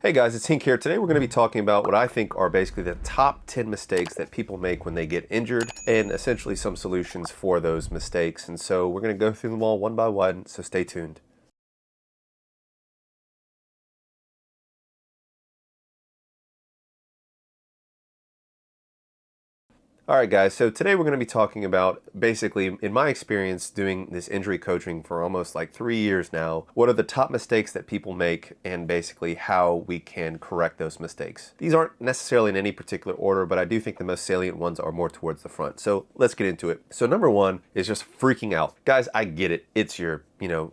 Hey guys, it's Hink here. Today we're going to be talking about what I think are basically the top 10 mistakes that people make when they get injured and essentially some solutions for those mistakes. And so we're going to go through them all one by one, so stay tuned. All right, guys, so today we're going to be talking about basically, in my experience doing this injury coaching for almost like 3 years now, what are the top mistakes that people make and basically how we can correct those mistakes. These aren't necessarily in any particular order, but I do think the most salient ones are more towards the front. So let's get into it. So number one is just freaking out. Guys, I get it. It's your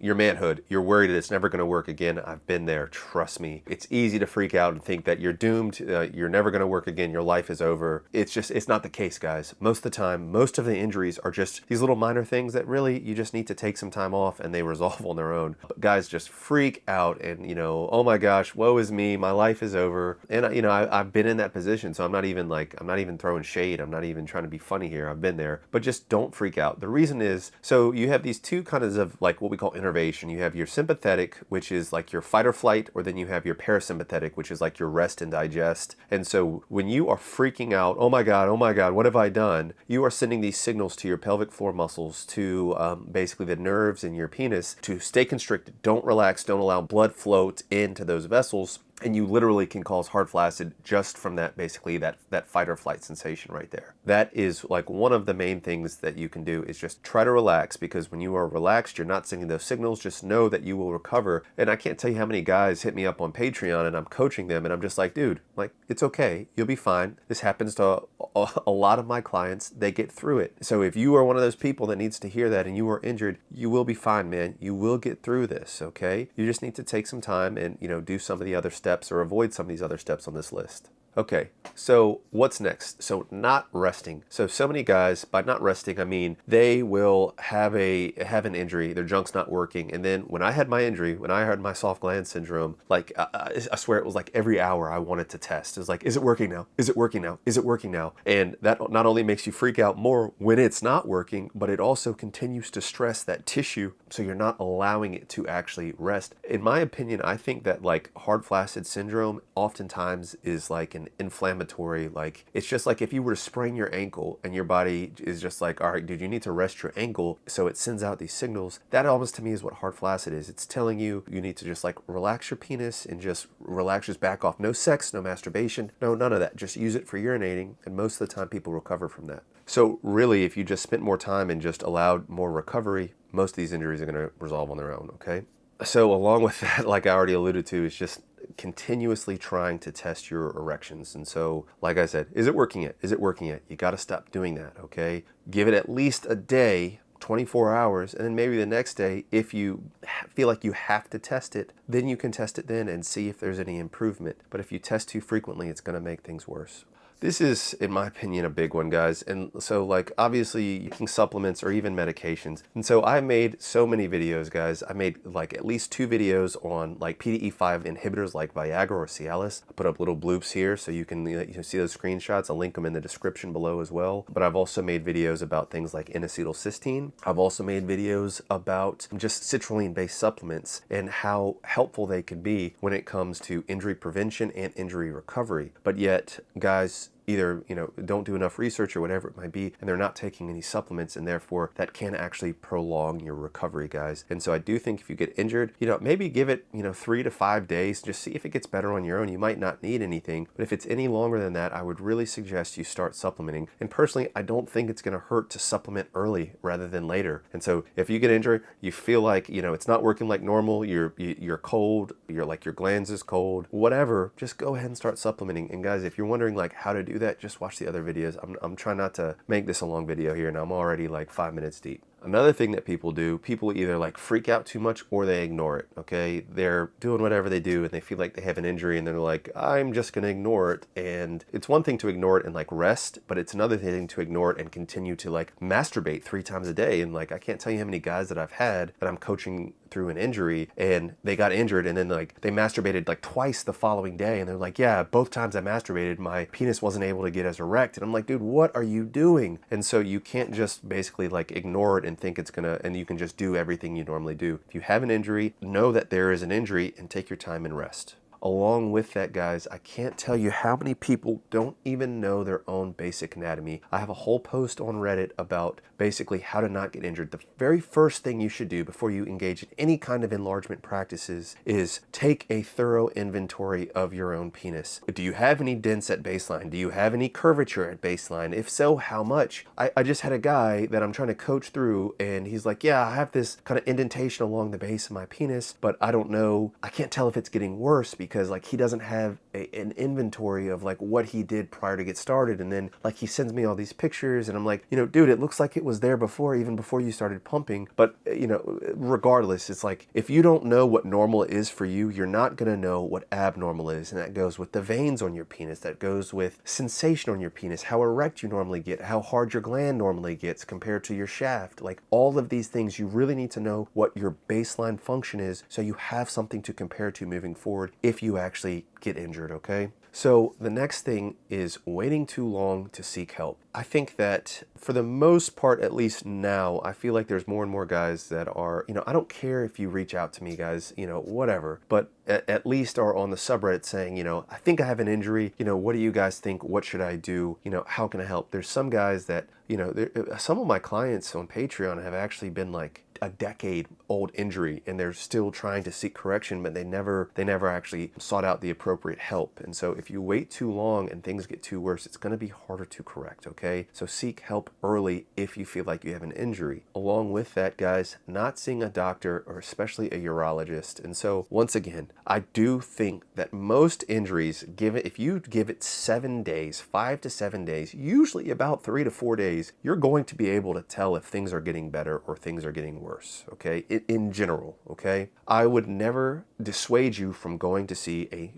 manhood. You're worried that it's never going to work again. I've been there. Trust me. It's easy to freak out and think that you're doomed. You're never going to work again. Your life is over. It's not the case, guys. Most of the time, most of the injuries are just these little minor things that really you just need to take some time off and they resolve on their own. But guys just freak out and, oh my gosh, woe is me. My life is over. And, I've been in that position. So I'm not even throwing shade. I'm not even trying to be funny here. I've been there. But just don't freak out. The reason is, so you have these two kinds of like what we call innervation. You have your sympathetic, which is like your fight or flight, or then you have your parasympathetic, which is like your rest and digest. And so when you are freaking out, oh my God, what have I done? You are sending these signals to your pelvic floor muscles, to basically the nerves in your penis to stay constricted. Don't relax, don't allow blood flow into those vessels. And you literally can cause hard flaccid just from that, basically that fight or flight sensation right there. That is like one of the main things that you can do is just try to relax, because when you are relaxed, you're not sending those signals. Just know that you will recover. And I can't tell you how many guys hit me up on Patreon and I'm coaching them and I'm just like, dude, like, it's okay. You'll be fine. This happens to a lot of my clients. They get through it. So if you are one of those people that needs to hear that and you are injured, you will be fine, man. You will get through this, okay? You just need to take some time and, do some of the other steps or avoid some of these other steps on this list. Okay, so what's next? So not resting. So many guys, by not resting, I mean they will have an injury, their junk's not working, and then when I had my injury, when I had my soft gland syndrome, like I swear it was like every hour I wanted to test. It was like, is it working now? Is it working now? Is it working now? And that not only makes you freak out more when it's not working, but it also continues to stress that tissue, so you're not allowing it to actually rest. In my opinion, I think that like hard flaccid syndrome oftentimes is like an inflammatory, like it's just like if you were to sprain your ankle and your body is just like, all right, dude, you need to rest your ankle, so it sends out these signals. That almost to me is what hard flaccid is. It's telling you need to just like relax your penis and just relax, just back off. No sex, no masturbation, no, none of that. Just use it for urinating, and most of the time people recover from that. So really, if you just spent more time and just allowed more recovery, most of these injuries are going to resolve on their own, okay? So along with that, like I already alluded to, is just continuously trying to test your erections. And so, like I said, is it working yet? Is it working yet? You got to stop doing that, okay? Give it at least a day, 24 hours, and then maybe the next day, if you feel like you have to test it, then you can test it then and see if there's any improvement. But if you test too frequently, it's going to make things worse. This is, in my opinion, a big one, guys. And so, like, obviously, using supplements or even medications. And so I made so many videos, guys. I made, like, at least 2 videos on, like, PDE5 inhibitors like Viagra or Cialis. I put up little bloops here so you can see those screenshots. I'll link them in the description below as well. But I've also made videos about things like N-acetylcysteine. I've also made videos about just citrulline-based supplements and how helpful they can be when it comes to injury prevention and injury recovery. But yet, guys, either don't do enough research or whatever it might be, and they're not taking any supplements, and therefore that can actually prolong your recovery, guys. And so I do think if you get injured, maybe give it 3 to 5 days, just see if it gets better on your own. You might not need anything, but if it's any longer than that, I would really suggest you start supplementing. And personally, I don't think it's going to hurt to supplement early rather than later. And so if you get injured, you feel like it's not working like normal, you're cold, your glands is cold, whatever, just go ahead and start supplementing. And guys, if you're wondering like how to do that, just watch the other videos. I'm trying not to make this a long video here, and I'm already like 5 minutes deep. Another thing that people do, people either like freak out too much or they ignore it, okay? They're doing whatever they do and they feel like they have an injury and they're like, I'm just gonna ignore it. And it's one thing to ignore it and like rest, but it's another thing to ignore it and continue to like masturbate 3 times a day. And like, I can't tell you how many guys that I've had that I'm coaching through an injury and they got injured and then like they masturbated like twice the following day and they're like, yeah, both times I masturbated, my penis wasn't able to get as erect. And I'm like, dude, what are you doing? And so you can't just basically like ignore it and think it's gonna, and you can just do everything you normally do. If you have an injury, know that there is an injury and take your time and rest. along with that, guys, I can't tell you how many people don't even know their own basic anatomy. I have a whole post on Reddit about basically how to not get injured. The very first thing you should do before you engage in any kind of enlargement practices is take a thorough inventory of your own penis. Do you have any dents at baseline? Do you have any curvature at baseline? If so, how much? I just had a guy that I'm trying to coach through, and he's like, yeah, I have this kind of indentation along the base of my penis, but I don't know, I can't tell if it's getting worse because like he doesn't have an inventory of like what he did prior to get started. And then like he sends me all these pictures and I'm like, you know, dude, it looks like it was there before, even before you started pumping. But you know, regardless, it's like if you don't know what normal is for you, you're not gonna know what abnormal is. And that goes with the veins on your penis, that goes with sensation on your penis, how erect you normally get, how hard your gland normally gets compared to your shaft. Like all of these things, you really need to know what your baseline function is so you have something to compare to moving forward if you actually get injured, okay? So the next thing is waiting too long to seek help. I think that for the most part, at least now, I feel like there's more and more guys that are, you know, I don't care if you reach out to me, guys, you know, whatever, but at least are on the subreddit saying, you know, I think I have an injury, you know, what do you guys think? What should I do? You know, how can I help? There's some guys that, you know, some of my clients on Patreon have actually been like a decade old injury and they're still trying to seek correction, but they never actually sought out the appropriate help. And so if you wait too long and things get too worse, it's going to be harder to correct, okay? So seek help early if you feel like you have an injury. Along with that, guys, not seeing a doctor or especially a urologist. And so once again, I do think that most injuries, if you give it 7 days, 5 to 7 days, usually about 3 to 4 days, you're going to be able to tell if things are getting better or things are getting worse, okay? In general, okay? I would never dissuade you from going to see a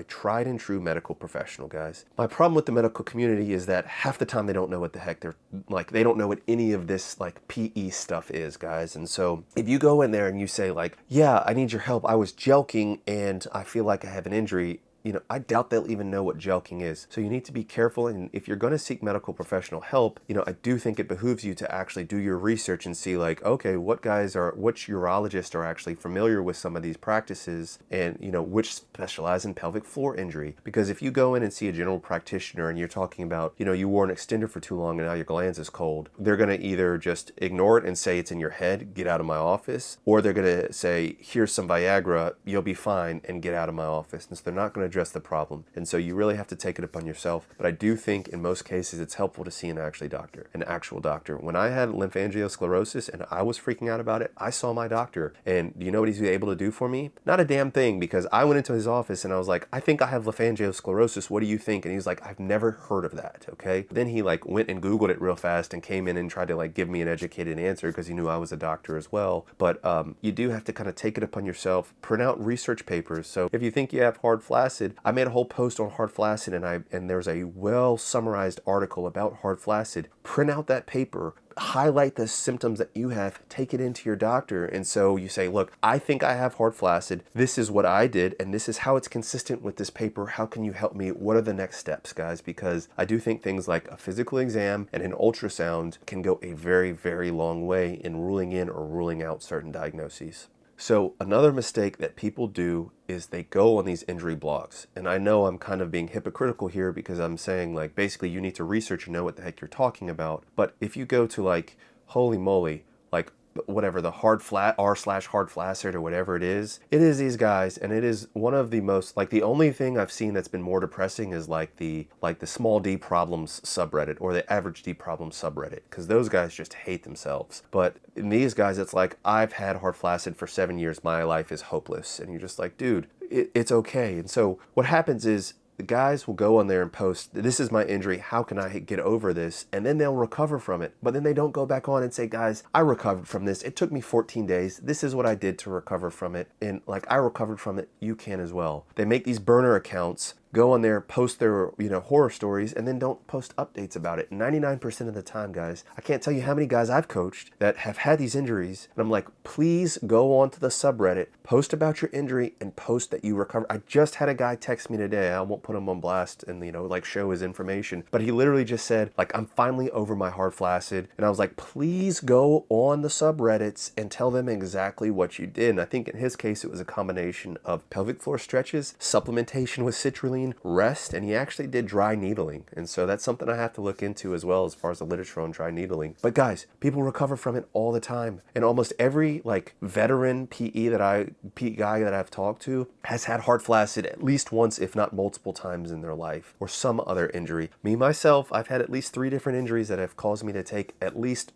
tried and true medical professional, guys. My problem with the medical community is that half the time they don't know what the heck they're like, they don't know what any of this like PE stuff is, guys. And so if you go in there and you say like, yeah, I need your help, I was jelqing and I feel like I have an injury, you know, I doubt they'll even know what jelqing is. So you need to be careful. And if you're going to seek medical professional help, you know, I do think it behooves you to actually do your research and see like, okay, which urologists are actually familiar with some of these practices and, you know, which specialize in pelvic floor injury. Because if you go in and see a general practitioner and you're talking about, you know, you wore an extender for too long and now your glands is cold, they're going to either just ignore it and say it's in your head, get out of my office, or they're going to say, here's some Viagra, you'll be fine, and get out of my office. And so they're not going to address the problem. And so you really have to take it upon yourself. But I do think in most cases it's helpful to see an actual doctor. When I had lymphangiosclerosis and I was freaking out about it, I saw my doctor. And do you know what he's able to do for me? Not a damn thing, because I went into his office and I was like, I think I have lymphangiosclerosis. What do you think? And he's like, I've never heard of that. Okay. Then he like went and Googled it real fast and came in and tried to like give me an educated answer because he knew I was a doctor as well. But you do have to kind of take it upon yourself, print out research papers. So if you think you have hard flaccid, I made a whole post on hard flaccid and there's a well summarized article about hard flaccid. Print out that paper, highlight the symptoms that you have, take it into your doctor. And so you say, look, I think I have hard flaccid. This is what I did, and this is how it's consistent with this paper. How can you help me? What are the next steps, guys? Because I do think things like a physical exam and an ultrasound can go a very, very long way in ruling in or ruling out certain diagnoses. So another mistake that people do is they go on these injury blogs. And I know I'm kind of being hypocritical here because I'm saying like, basically you need to research and know what the heck you're talking about. But if you go to like, holy moly, like whatever, the r/hard flaccid or whatever it is these guys. And it is one of the most, like the only thing I've seen that's been more depressing is like the small D problems subreddit or the average D problem subreddit, because those guys just hate themselves. But in these guys, it's like, I've had hard flaccid for 7 years, my life is hopeless. And you're just like, dude, it's okay. And so what happens is, the guys will go on there and post, this is my injury, how can I get over this? And then they'll recover from it. But then they don't go back on and say, guys, I recovered from this. It took me 14 days. This is what I did to recover from it. And like, I recovered from it, you can as well. They make these burner accounts go on there, post their, horror stories, and then don't post updates about it. 99% of the time, guys, I can't tell you how many guys I've coached that have had these injuries, and I'm like, please go onto the subreddit, post about your injury, and post that you recover. I just had a guy text me today. I won't put him on blast and, show his information, but he literally just said, like, I'm finally over my hard flaccid. And I was like, please go on the subreddits and tell them exactly what you did. And I think in his case, it was a combination of pelvic floor stretches, supplementation with citrulline, rest, and he actually did dry needling. And so that's something I have to look into as well as far as the literature on dry needling. But guys, people recover from it all the time. And almost every veteran PE guy that I've talked to has had hard flaccid at least once, if not multiple times in their life, or some other injury. Me, myself, I've had at least 3 different injuries that have caused me to take at least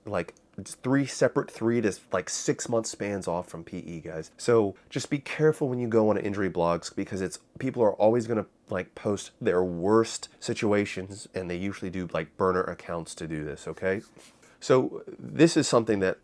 3 separate 3 to 6 month spans off from PE, guys. So just be careful when you go on injury blogs, because people are always going to post their worst situations, and they usually do burner accounts to do this, okay? So this is something that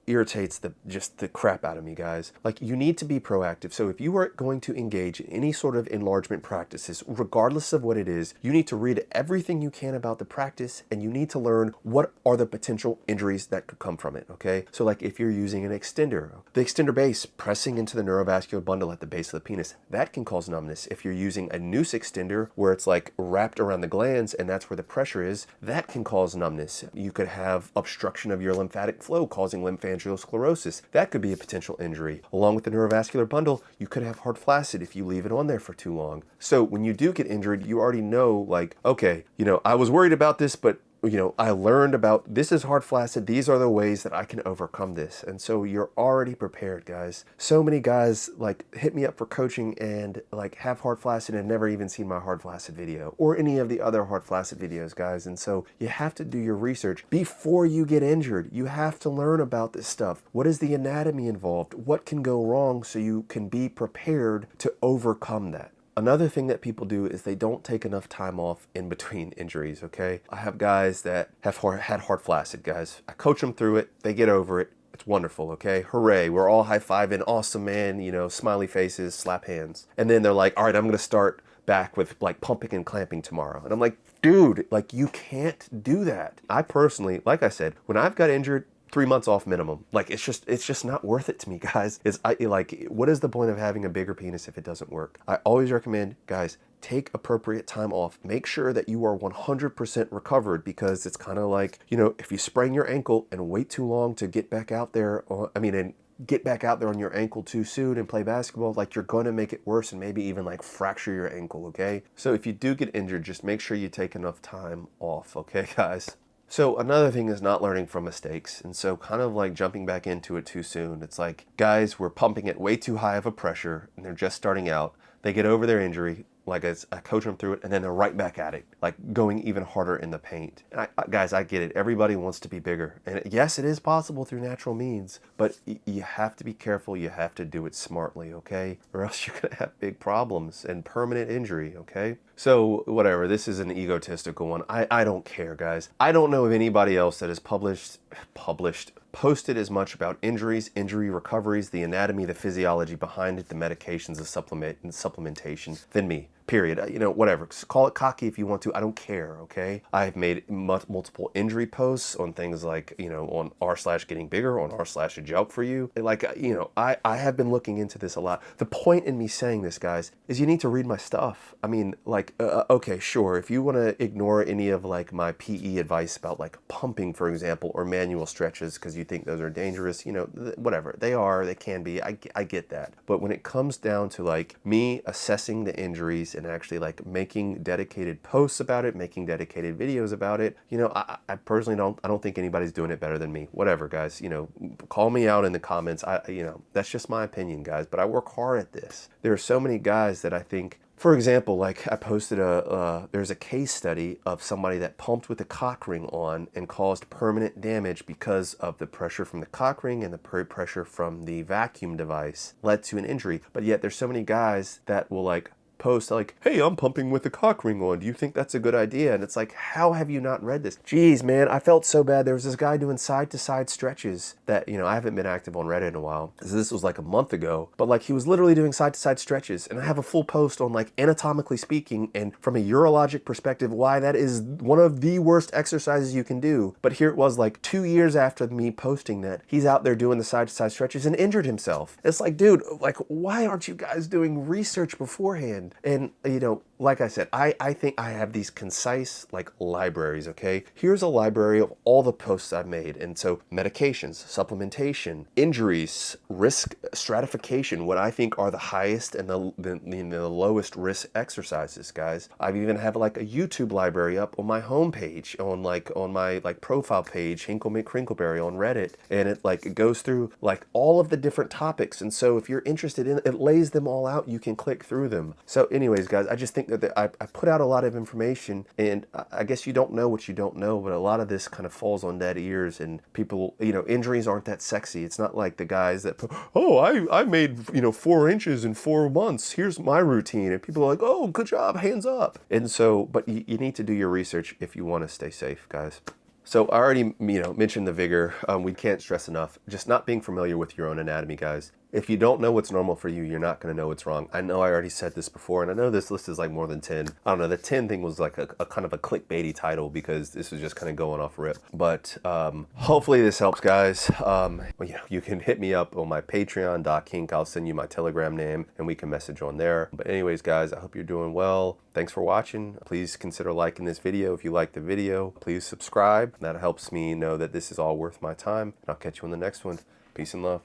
irritates the crap out of me, guys. You need to be proactive. So if you are going to engage in any sort of enlargement practices, regardless of what it is, you need to read everything you can about the practice, and you need to learn what are the potential injuries that could come from it, okay? So if you're using an extender, the extender base pressing into the neurovascular bundle at the base of the penis, that can cause numbness. If you're using a noose extender where it's wrapped around the glands and that's where the pressure is, that can cause numbness. You could have obstruction of your lymphatic flow causing lymphangiectasia sclerosis. That could be a potential injury. Along with the neurovascular bundle, you could have hard flaccid if you leave it on there for too long. So when you do get injured, you already know, okay, I was worried about this, but I learned about this is hard flaccid. These are the ways that I can overcome this. And so you're already prepared, guys. So many guys hit me up for coaching and have hard flaccid and never even seen my hard flaccid video or any of the other hard flaccid videos, guys. And so you have to do your research before you get injured. You have to learn about this stuff. What is the anatomy involved? What can go wrong so you can be prepared to overcome that? Another thing that people do is they don't take enough time off in between injuries, okay? I have guys that have had hard flaccid, guys. I coach them through it. They get over it. It's wonderful, okay? Hooray. We're all high-fiving. Awesome, man. Smiley faces, slap hands. And then they're like, all right, I'm going to start back with pumping and clamping tomorrow. And I'm like, dude, you can't do that. I personally, like I said, when I've got injured, 3 months off minimum. It's just not worth it to me, guys. What is the point of having a bigger penis if it doesn't work? I always recommend, guys, take appropriate time off. Make sure that you are 100% recovered, because it's kind of if you sprain your ankle and wait too long to get back out there, get back out there on your ankle too soon and play basketball, you're going to make it worse and maybe even fracture your ankle, okay? So if you do get injured, just make sure you take enough time off, okay, guys? So another thing is not learning from mistakes. And so kind of jumping back into it too soon. It's guys were pumping at way too high of a pressure and they're just starting out. They get over their injury. I coach them through it, and then they're right back at it, going even harder in the paint. And guys, I get it. Everybody wants to be bigger. And yes, it is possible through natural means, but you have to be careful. You have to do it smartly, okay? Or else you're going to have big problems and permanent injury, okay? So whatever, this is an egotistical one. I don't care, guys. I don't know of anybody else that has posted as much about injuries, injury recoveries, the anatomy, the physiology behind it, the medications, the supplementation than me. Period. Whatever. Call it cocky if you want to. I don't care, okay? I've made multiple injury posts on things on r/getting bigger, on r/a joke for you. I have been looking into this a lot. The point in me saying this, guys, is you need to read my stuff. Okay, sure. If you want to ignore any of my PE advice about pumping, for example, or manual stretches because you think those are dangerous, whatever. They can be. I get that. But when it comes down to me assessing the injuries and actually making dedicated posts about it, making dedicated videos about it, I personally don't think anybody's doing it better than me. Whatever, guys, call me out in the comments. That's just my opinion, guys, but I work hard at this. There are so many guys that I think, for example, I posted there's a case study of somebody that pumped with a cock ring on and caused permanent damage because of the pressure from the cock ring and the pressure from the vacuum device led to an injury. But yet there's so many guys that will post like, hey, I'm pumping with a cock ring on. Do you think that's a good idea? And it's like, how have you not read this? Jeez, man, I felt so bad. There was this guy doing side-to-side stretches that, I haven't been active on Reddit in a while. This was like a month ago, but like he was literally doing side-to-side stretches. And I have a full post on like anatomically speaking and from a urologic perspective, why that is one of the worst exercises you can do. But here it was like 2 years after me posting that, he's out there doing the side-to-side stretches and injured himself. It's like, dude, like, why aren't you guys doing research beforehand? And, like I said, I think I have these concise, like, libraries, okay? Here's a library of all the posts I've made. And so medications, supplementation, injuries, risk stratification, what I think are the highest and the lowest risk exercises, guys. I've even have like a YouTube library up on my homepage, on my like profile page, Hinkle McCrinkleberry on Reddit. And it goes through like all of the different topics. And so if you're interested in it, lays them all out. You can click through them. So anyways, guys, I just think that I put out a lot of information, and I guess you don't know what you don't know, but a lot of this kind of falls on dead ears, and people, injuries aren't that sexy. It's not like the guys that, oh, I made, 4 inches in 4 months. Here's my routine. And people are like, oh, good job, hands up. And so, but you need to do your research if you want to stay safe, guys. So I already, mentioned the Vigor. We can't stress enough, just not being familiar with your own anatomy, guys. If you don't know what's normal for you, you're not going to know what's wrong. I know I already said this before, and I know this list is like more than 10. I don't know, the 10 thing was like a kind of a clickbaity title because this was just kind of going off rip. But hopefully this helps, guys. You can hit me up on my Patreon.kink. I'll send you my Telegram name, and we can message on there. But anyways, guys, I hope you're doing well. Thanks for watching. Please consider liking this video if you like the video. Please subscribe. That helps me know that this is all worth my time. And I'll catch you on the next one. Peace and love.